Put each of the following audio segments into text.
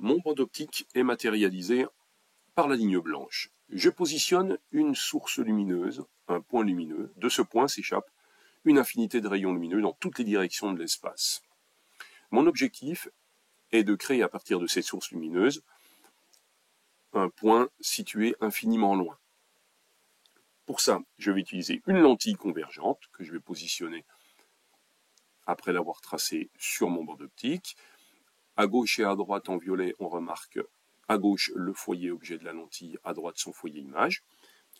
Mon banc d'optique est matérialisé par la ligne blanche. Je positionne une source lumineuse, un point lumineux. De ce point s'échappe une infinité de rayons lumineux dans toutes les directions de l'espace. Mon objectif est de créer à partir de cette source lumineuse un point situé infiniment loin. Pour ça, je vais utiliser une lentille convergente que je vais positionner après l'avoir tracée sur mon banc d'optique. À gauche et à droite en violet, on remarque à gauche le foyer objet de la lentille, à droite son foyer image.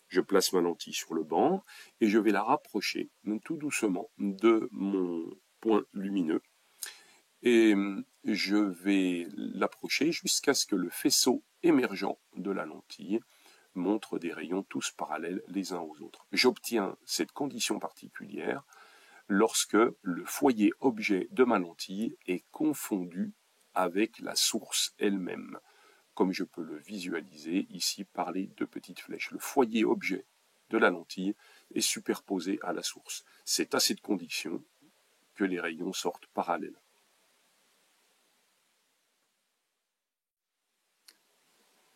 Je place ma lentille sur le banc et je vais la rapprocher tout doucement de mon point lumineux. Et je vais l'approcher jusqu'à ce que le faisceau émergent de la lentille montre des rayons tous parallèles les uns aux autres. J'obtiens cette condition particulière lorsque le foyer objet de ma lentille est confondu avec la source elle-même, comme je peux le visualiser ici par les deux petites flèches. Le foyer objet de la lentille est superposé à la source. C'est à cette condition que les rayons sortent parallèles.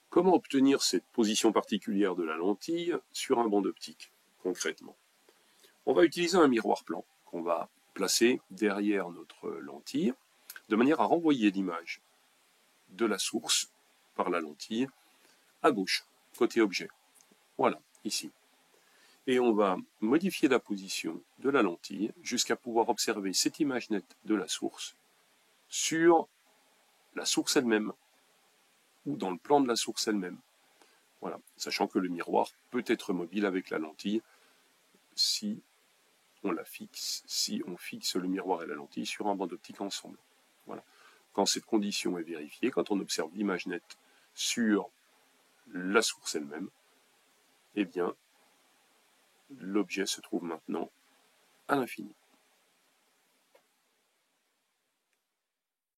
Comment obtenir cette position particulière de la lentille sur un banc d'optique, concrètement? On va utiliser un miroir plan qu'on va placer derrière notre lentille, de manière à renvoyer l'image de la source par la lentille à gauche, côté objet. Voilà, ici. Et on va modifier la position de la lentille jusqu'à pouvoir observer cette image nette de la source sur la source elle-même, ou dans le plan de la source elle-même. Voilà, sachant que le miroir peut être mobile avec la lentille si on fixe le miroir et la lentille sur un banc d'optique ensemble. Voilà. Quand cette condition est vérifiée, quand on observe l'image nette sur la source elle-même, eh bien, l'objet se trouve maintenant à l'infini.